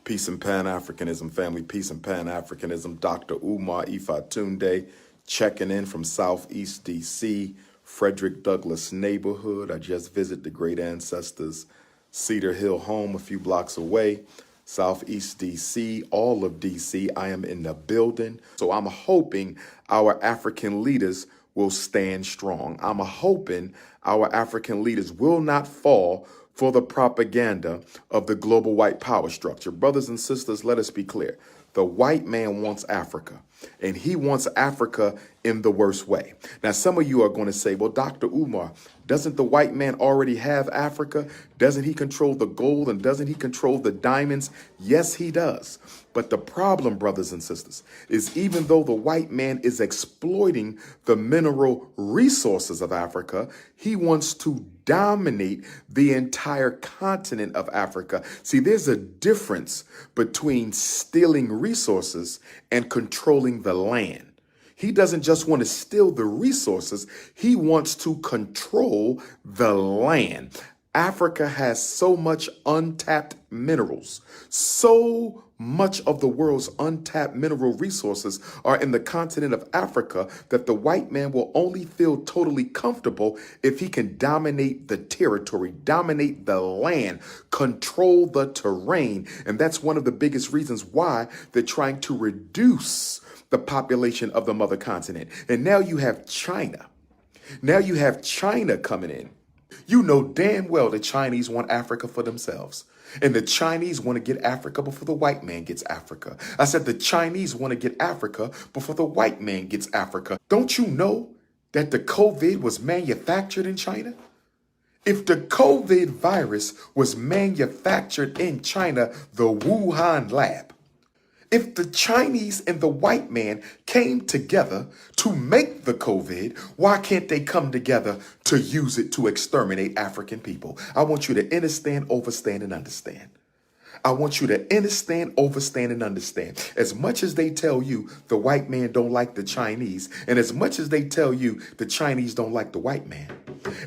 Peace and Pan-Africanism, family. Peace and Pan-Africanism. DR.UMAR Ifatunde checking in from Southeast D.C., Frederick Douglass neighborhood. I just visited the great ancestors' Cedar Hill home a few blocks away. Southeast D.C., all of D.C. I am in the building. So I'm hoping our African leaders will stand strong. I'm hoping our African leaders will not fall for the propaganda of the global white power structure. Brothers and sisters, let us be clear. The white man wants Africa, and he wants Africa in the worst way. Now, some of you are going to say, well, DR.UMAR, doesn't the white man already have Africa? Doesn't he control the gold and doesn't he control the diamonds? Yes, he does. But the problem, brothers and sisters, is even though the white man is exploiting the mineral resources of Africa, he wants to dominate the entire continent of Africa. See, there's a difference between stealing resources and controlling the land. He doesn't just want to steal the resources, he wants to control the land. Africa has so much untapped minerals. So much of the world's untapped mineral resources are in the continent of Africa that the white man will only feel totally comfortable if he can dominate the territory, dominate the land, control the terrain. And that's one of the biggest reasons why they're trying to reduce the population of the mother continent. And now you have China. Now you have China coming in. You know damn well the Chinese want Africa for themselves. And the Chinese want to get Africa before the white man gets Africa. I said the Chinese want to get Africa before the white man gets Africa. Don't you know that the COVID was manufactured in China? If the COVID virus was manufactured in China, the Wuhan lab, if the Chinese and the white man came together to make the COVID, why can't they come together to use it to exterminate African people? I want you to understand, overstand, and understand. I want you to understand, overstand, and understand. As much as they tell you the white man don't like the Chinese, and as much as they tell you the Chinese don't like the white man,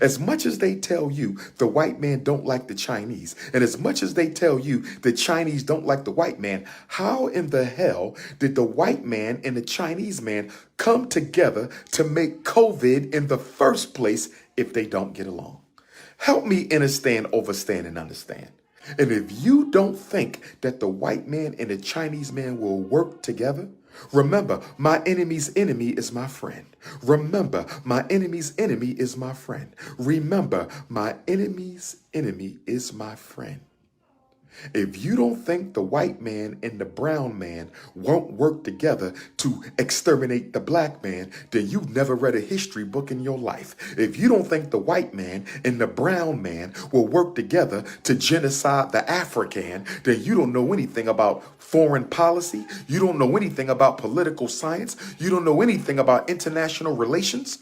as much as they tell you the white man don't like the Chinese, and as much as they tell you the Chinese don't like the white man, how in the hell did the white man and the Chinese man come together to make COVID in the first place if they don't get along? Help me understand, overstand, and understand. And if you don't think that the white man and the Chinese man will work together, remember, my enemy's enemy is my friend. Remember, my enemy's enemy is my friend. Remember, my enemy's enemy is my friend. If you don't think the white man and the brown man won't work together to exterminate the black man, then you've never read a history book in your life. If you don't think the white man and the brown man will work together to genocide the African, then you don't know anything about foreign policy. You don't know anything about political science. You don't know anything about international relations.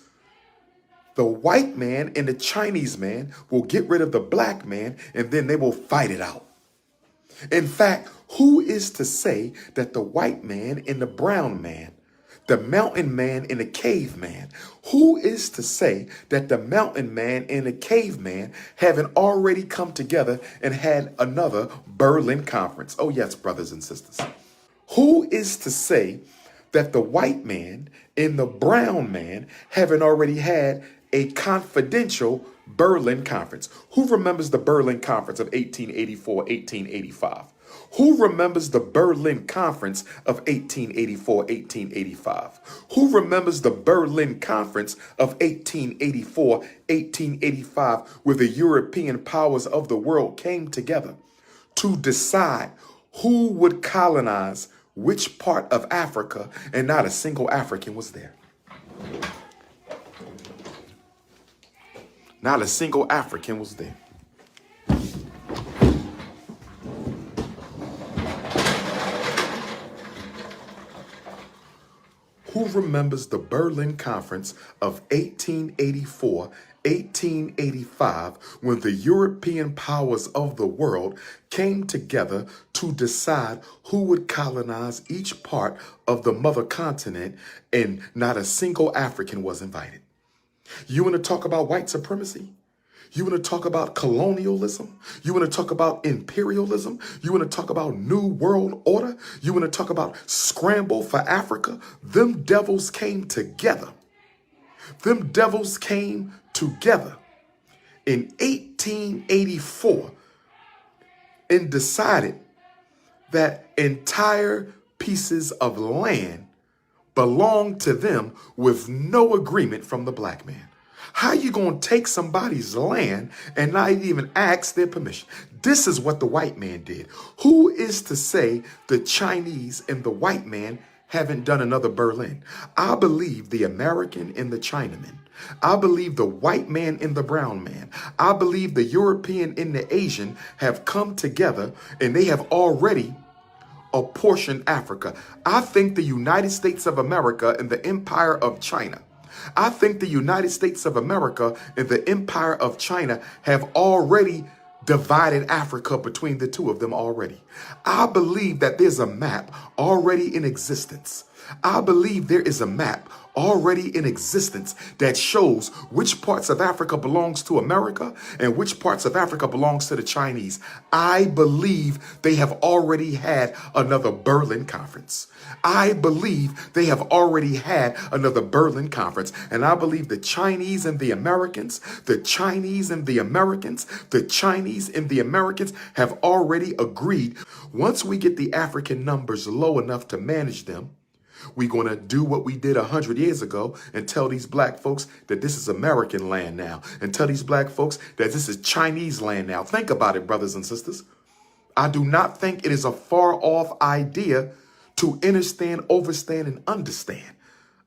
The white man and the Chinese man will get rid of the black man, and then they will fight it out. In fact, who is to say that the white man and the brown man, the mountain man and the caveman, who is to say that the mountain man and the caveman haven't already come together and had another Berlin conference? Oh yes, brothers and sisters. Who is to say that the white man and the brown man haven't already had a confidential Berlin Conference? Who remembers the Berlin Conference of 1884, 1885? Who remembers the Berlin Conference of 1884, 1885? Who remembers the Berlin Conference of 1884, 1885, where the European powers of the world came together to decide who would colonize which part of Africa, and not a single African was there? Not a single African was there. Who remembers the Berlin Conference of 1884, 1885, when the European powers of the world came together to decide who would colonize each part of the mother continent, and not a single African was invited? You want to talk about white supremacy? You want to talk about colonialism? You want to talk about imperialism? You want to talk about New World Order? You want to talk about scramble for Africa? Them devils came together. Them devils came together in 1884 and decided that entire pieces of land belonged to them with no agreement from the black man. How you gonna take somebody's land and not even ask their permission? This is what the white man did. Who is to say the Chinese and the white man haven't done another Berlin? I believe the American and the Chinaman. I believe the white man and the brown man. I believe the European and the Asian have come together and they have already apportioned Africa. I think the United States of America and the Empire of China, I think the United States of America and the Empire of China have already divided Africa between the two of them already. I believe that there's a map already in existence. I believe there is a map already in existence that shows which parts of Africa belongs to America and which parts of Africa belongs to the Chinese. I believe they have already had another Berlin Conference. I believe they have already had another Berlin Conference. And I believe the Chinese and the Americans, the Chinese and the Americans, the Chinese and the Americans have already agreed. Once we get the African numbers low enough to manage them, we're going to do what we did 100 years ago and tell these black folks that this is American land now, and tell these black folks that this is Chinese land now. Think about it, brothers and sisters. I do not think it is a far off idea to understand, overstand, and understand.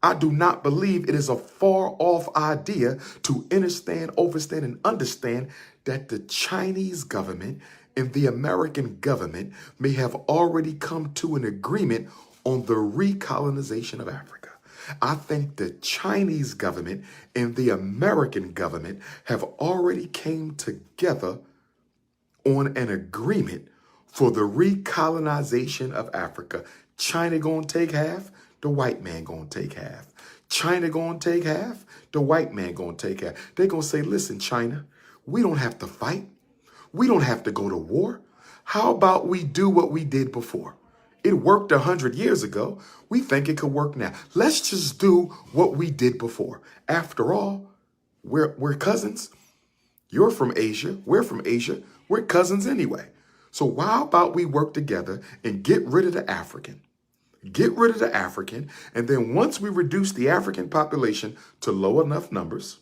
I do not believe it is a far off idea to understand, overstand, and understand that the Chinese government and the American government may have already come to an agreement on the recolonization of Africa. I think the Chinese government and the American government have already came together on an agreement for the recolonization of Africa. China gonna take half, the white man gonna take half. China gonna take half, the white man gonna take half. They're gonna say, listen, China, we don't have to fight. We don't have to go to war. How about we do what we did before? It worked 100 years ago. We think it could work now. Let's just do what we did before. After all, we're cousins. You're from Asia. We're from Asia. We're cousins anyway. So how about we work together and get rid of the African? Get rid of the African. And then once we reduce the African population to low enough numbers,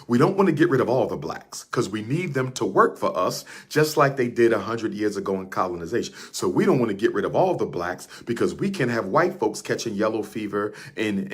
we don't want to get rid of all the blacks because we need them to work for us just like they did 100 years ago in colonization. So we don't want to get rid of all the blacks because we can have white folks catching yellow fever and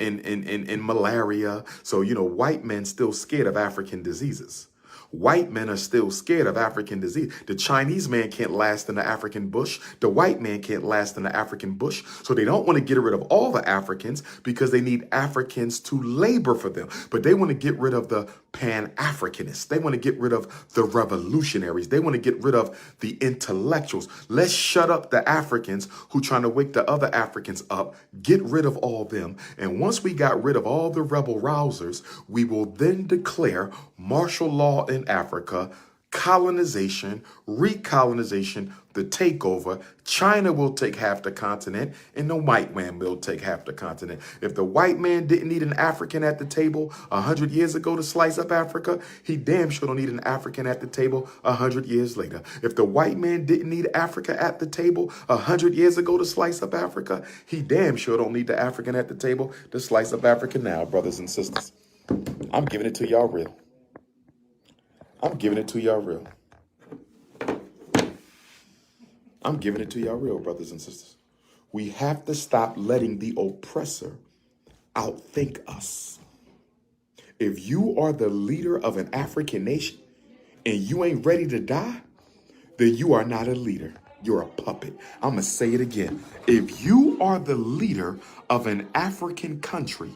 malaria. So, you know, white men still scared of African diseases. White men are still scared of African disease. The Chinese man can't last in the African bush. The white man can't last in the African bush. So they don't want to get rid of all the Africans because they need Africans to labor for them. But they want to get rid of the Pan-Africanists. They want to get rid of the revolutionaries. They want to get rid of the intellectuals. Let's shut up the Africans who trying to wake the other Africans up. Get rid of all them. And once we got rid of all the rebel rousers, we will then declare martial law in Africa, colonization, recolonization, the takeover. China will take half the continent and the white man will take half the continent. If the white man didn't need an African at the table 100 years ago to slice up Africa, he damn sure don't need an African at the table 100 years later. If the white man didn't need Africa at the table 100 years ago to slice up Africa, he damn sure don't need the African at the table to slice up Africa now, brothers and sisters. I'm giving it to y'all real. I'm giving it to y'all real. I'm giving it to y'all real, brothers and sisters. We have to stop letting the oppressor outthink us. If you are the leader of an African nation and you ain't ready to die, then you are not a leader. You're a puppet. I'm going to say it again. If you are the leader of an African country,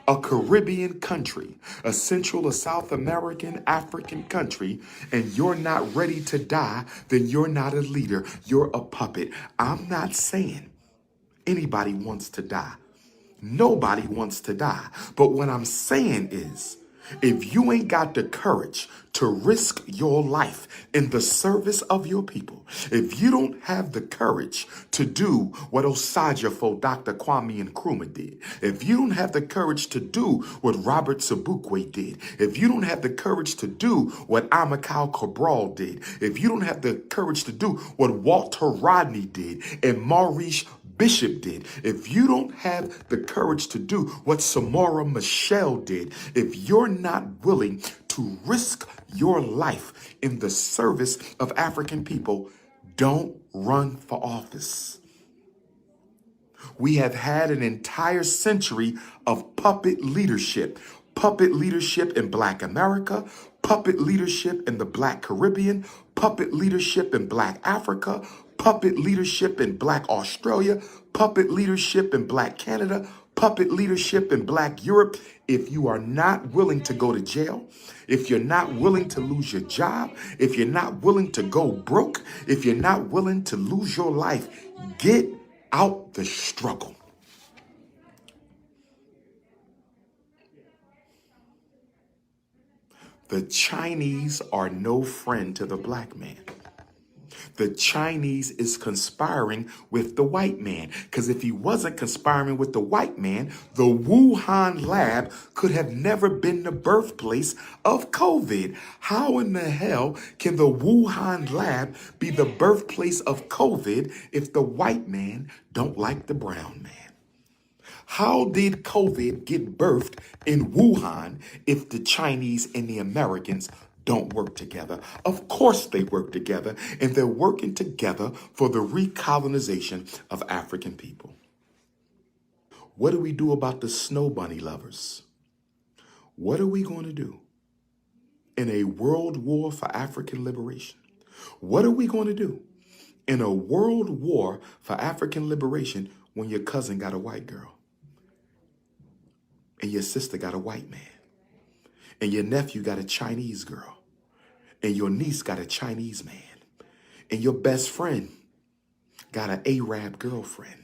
a Caribbean country, a Central or South American, African country, and you're not ready to die, then you're not a leader. You're a puppet. I'm not saying anybody wants to die. Nobody wants to die. But what I'm saying is If you ain't got the courage to risk your life in the service of your people, if you don't have the courage to do what Osajafo, Dr. Kwame Nkrumah did, if you don't have the courage to do what Robert Sobukwe did, if you don't have the courage to do what Amilcar Cabral did, if you don't have the courage to do what Walter Rodney did and Maurice Bishop did, if you don't have the courage to do what Samora Machel did, if you're not willing to risk your life in the service of African people, don't run for office. We have had an entire century of puppet leadership in Black America, puppet leadership in the Black Caribbean, puppet leadership in Black Africa, puppet leadership in Black Australia, puppet leadership in Black Canada, puppet leadership in Black Europe. If you are not willing to go to jail, if you're not willing to lose your job, if you're not willing to go broke, if you're not willing to lose your life, get out the struggle. The Chinese are no friend to the Black man. The Chinese is conspiring with the white man. Because if he wasn't conspiring with the white man, the Wuhan lab could have never been the birthplace of COVID. How in the hell can the Wuhan lab be the birthplace of COVID if the white man don't like the brown man? How did COVID get birthed in Wuhan if the Chinese and the Americans don't work together? Of course they work together, and they're working together for the recolonization of African people. What do we do about the snow bunny lovers? What are we going to do in a world war for African liberation? What are we going to do in a world war for African liberation when your cousin got a white girl? And your sister got a white man. And your nephew got a Chinese girl. And your niece got a Chinese man. And your best friend got an Arab girlfriend.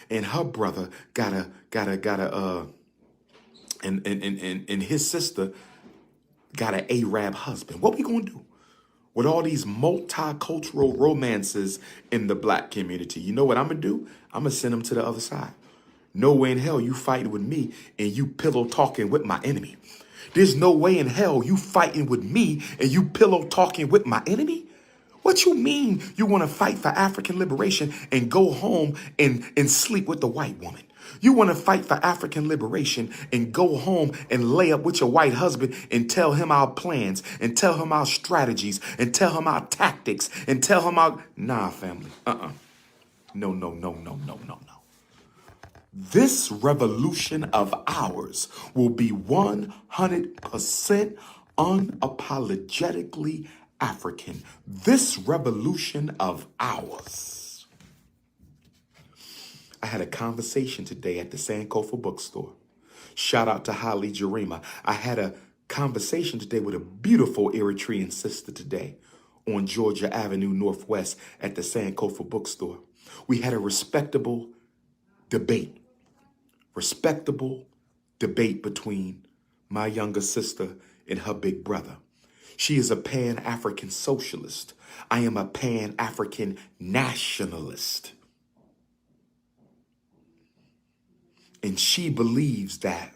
And her brother and his sister got an Arab husband. What we gonna do with all these multicultural romances in the Black community? You know what I'm gonna do? I'm gonna send them to the other side. No way in hell you fighting with me and you pillow talking with my enemy. There's no way in hell you fighting with me and you pillow talking with my enemy. What you mean you want to fight for African liberation and go home and sleep with the white woman? You want to fight for African liberation and go home and lay up with your white husband and tell him our plans and tell him our strategies and tell him our tactics and tell him our... Nah, family. No. This revolution of ours will be 100% unapologetically African. This revolution of ours. I had a conversation today at the Sankofa bookstore. Shout out to Holly Jarima. I had a conversation today with a beautiful Eritrean sister today on Georgia Avenue Northwest at the Sankofa bookstore. We had a respectable debate between my younger sister and her big brother. She is a Pan-African socialist. I am a Pan-African nationalist. And she believes that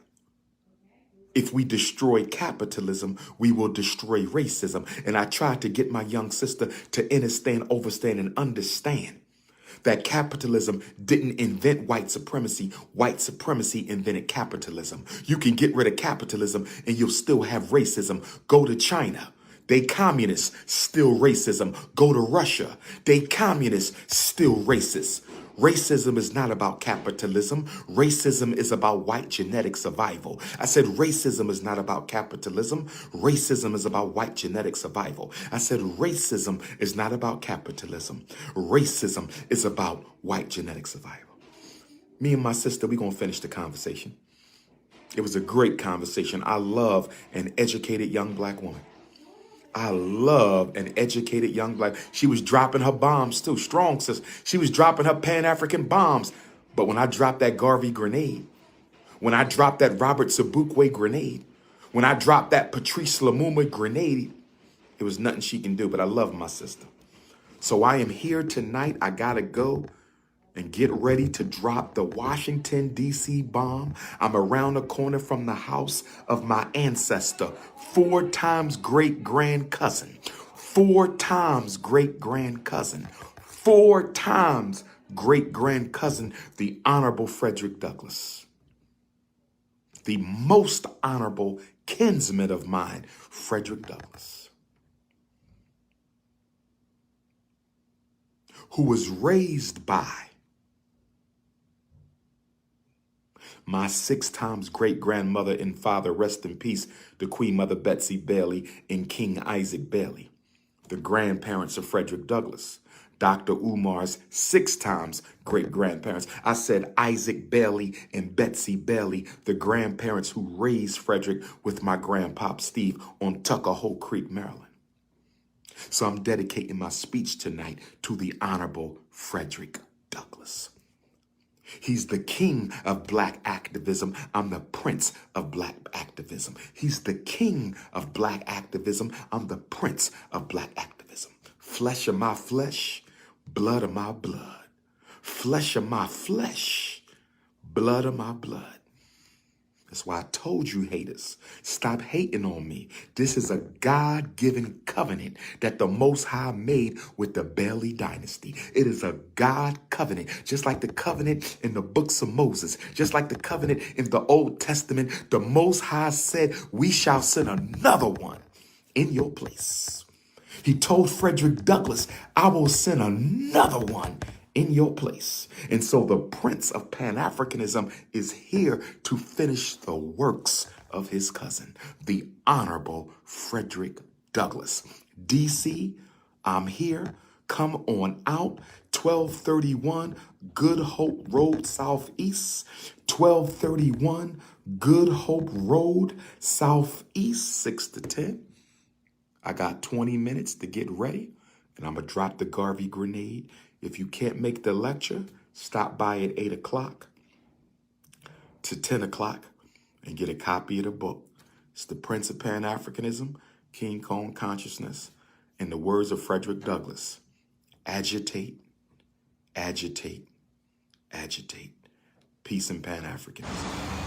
if we destroy capitalism, we will destroy racism. And I tried to get my young sister to understand, overstand, and understand that capitalism didn't invent white supremacy. White supremacy invented capitalism. You can get rid of capitalism and you'll still have racism. Go to China. They communists, still racism. Go to Russia. They communists, still racist. Racism is not about capitalism. Racism is about white genetic survival. I said racism is not about capitalism. Racism is about white genetic survival. I said racism is not about capitalism. Racism is about white genetic survival. Me and my sister, we're going to finish the conversation. It was a great conversation. I love an educated young Black woman. I love an educated young Black. She was dropping her bombs too. Strong, sis. She was dropping her Pan-African bombs. But when I dropped that Garvey grenade, when I dropped that Robert Sobukwe grenade, When I dropped that Patrice Lumumba grenade, it was nothing she can do, but I love my sister. So I am here tonight. I gotta go and get ready to drop the Washington, D.C. bomb. I'm around the corner from the house of my ancestor, 4 times great-grand cousin, 4 times great-grand cousin, 4 times great-grand cousin, the Honorable Frederick Douglass. The most honorable kinsman of mine, Frederick Douglass, who was raised by my 6 times great-grandmother and father, rest in peace, the Queen Mother Betsy Bailey and King Isaac Bailey, the grandparents of Frederick Douglass, Dr.UMAR's 6 times great-grandparents. I said Isaac Bailey and Betsy Bailey, the grandparents who raised Frederick with my grandpop Steve on Tuckahoe Creek, Maryland. So I'm dedicating my speech tonight to the Honorable Frederick Douglass. He's the king of black activism. I'm the prince of black activism. He's the king of black activism. I'm the prince of black activism. Flesh of my flesh, blood of my blood. Flesh of my flesh, blood of my blood. That's why I told you haters, stop hating on me. This is a God-given covenant that the Most High made with the Bailey dynasty. It is a God covenant, just like the covenant in the books of Moses, just like the covenant in the Old Testament. The Most High said, we shall send another one in your place. He told Frederick Douglass, I will send another one in your place. And so the Prince of Pan-Africanism is here to finish the works of his cousin, the Honorable Frederick Douglass. DC, I'm here. Come on out. 1231 Good Hope Road Southeast. 1231 Good Hope Road Southeast, 6 to 10. I got 20 minutes to get ready, and I'm going to drop the Garvey grenade. If you can't make the lecture, stop by at 8 o'clock to 10 o'clock and get a copy of the book. It's The Prince of Pan-Africanism, King Kong Consciousness, in the words of Frederick Douglass. Agitate, agitate, agitate. Peace and Pan-Africanism.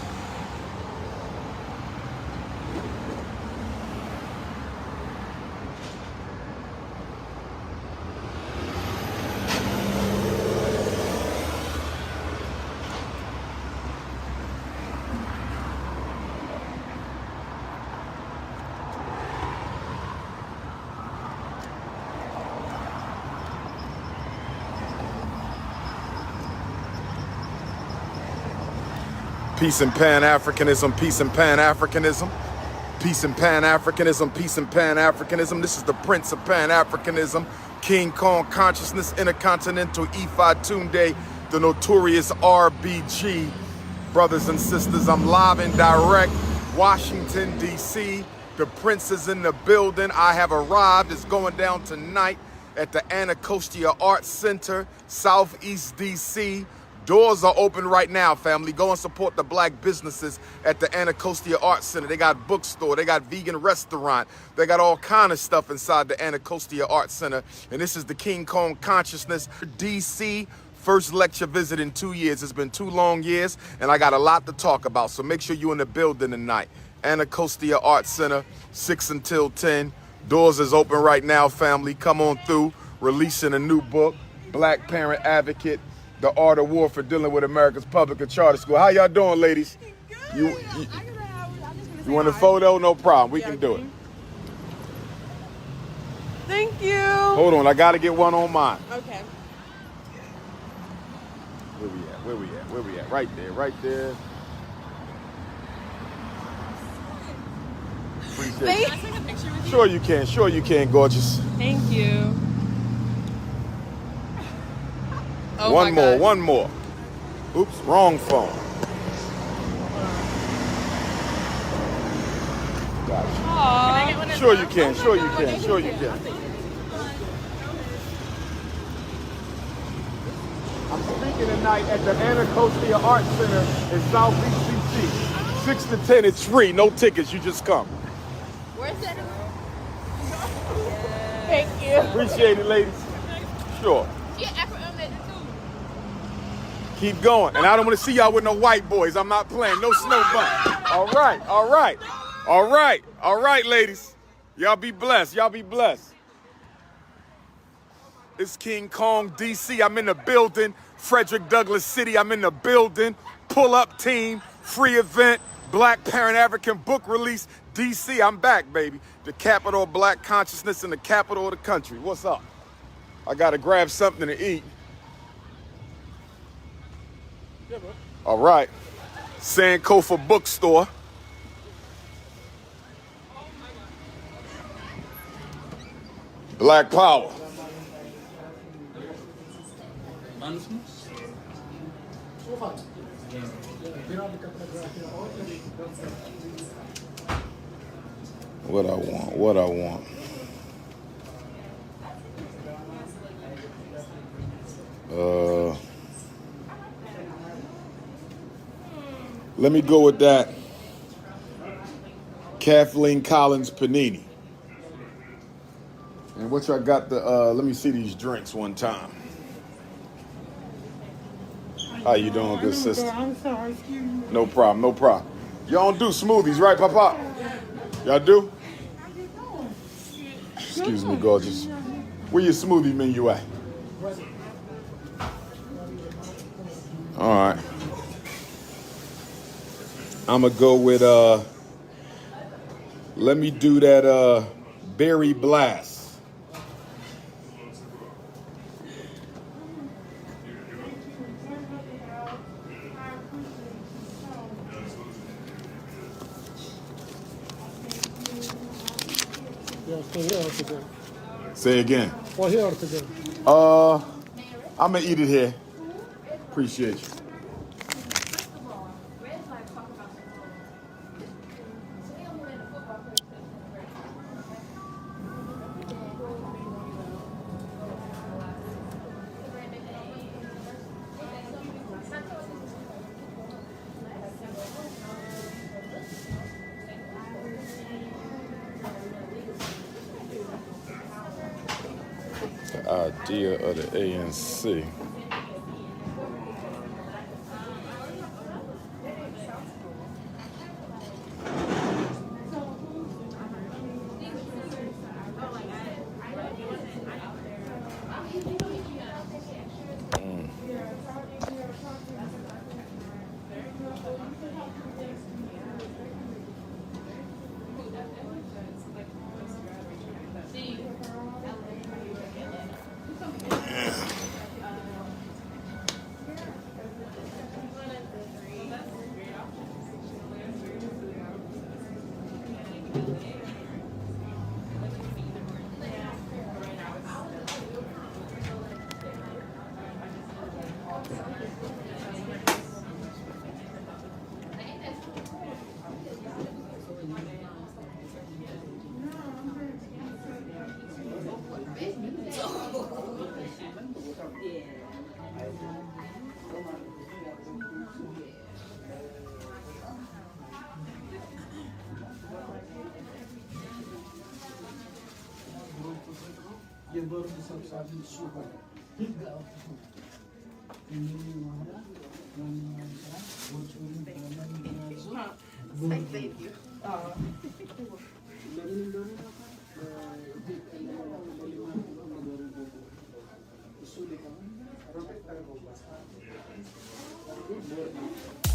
Peace and Pan-Africanism, peace and Pan-Africanism, peace and Pan-Africanism, peace and Pan-Africanism. This is the Prince of Pan-Africanism, King Kong Consciousness, Intercontinental Ifatunde, the notorious RBG. Brothers and sisters, I'm live and direct, Washington, D.C. The Prince is in the building. I have arrived. It's going down tonight at the Anacostia Arts Center, Southeast D.C. Doors are open right now, family. Go and support the black businesses at the Anacostia Arts Center. They got bookstore, they got vegan restaurant, they got all kind of stuff inside the Anacostia Arts Center. And this is the King Kong Consciousness, DC. First lecture visit in 2 years. It's been 2 long years, and I got a lot to talk about. So make sure you're in the building tonight. Anacostia Arts Center, 6 until 10. Doors is open right now, family. Come on through. Releasing a new book, Black Parent Advocate, The Art of War for Dealing with America's Public and Charter School. How y'all doing, ladies? You want a photo? No problem. We can do it. Thank you. Hold on. I got to get one on mine. Okay. Where we at? Where we at? Where we at? Right there. Right there. Appreciate it. Can I take a picture with you? Sure you can. Sure you can, gorgeous. Thank you. Oh One more. One more. Oops. Wrong phone. Gotcha. Can I get one as Sure well? you can. Sure you can. Sure you can. I'm speaking tonight at the Anacostia Arts Center in Southeast DC. 6 to 10, it's free. No tickets. You just come. Where's that? Thank you. Appreciate it, ladies. Sure. She an Afro-American too. Keep going. And I don't want to see y'all with no white boys. I'm not playing. No snow bunny. All right. All right. All right. All right, ladies. Y'all be blessed. Y'all be blessed. It's King Kong, D.C. I'm in the building. Frederick, Douglass City. I'm in the building. Pull-up team. Free event. Black Parent African book release. D.C. I'm back, baby. The capital of black consciousness and the capital of the country. What's up? I got to grab something to eat. Yeah, bro. All right. Sankofa Bookstore. Black Power. What I want, what I want. Let me go with that. Kathleen Collins Panini. And what y'all got the, let me see these drinks one time. How you doing, good sister? I'm sorry, excuse me. No problem, no problem. Y'all don't do smoothies, right, Papa? Y'all do? Excuse me, gorgeous. Where your smoothie menu at? All right. I'm gonna go with, let me do that Berry Blast. Yeah, stay here or to go? Say again. Or here or to go? I'm gonna eat it here. Appreciate you. The idea of the ANC. Thank you.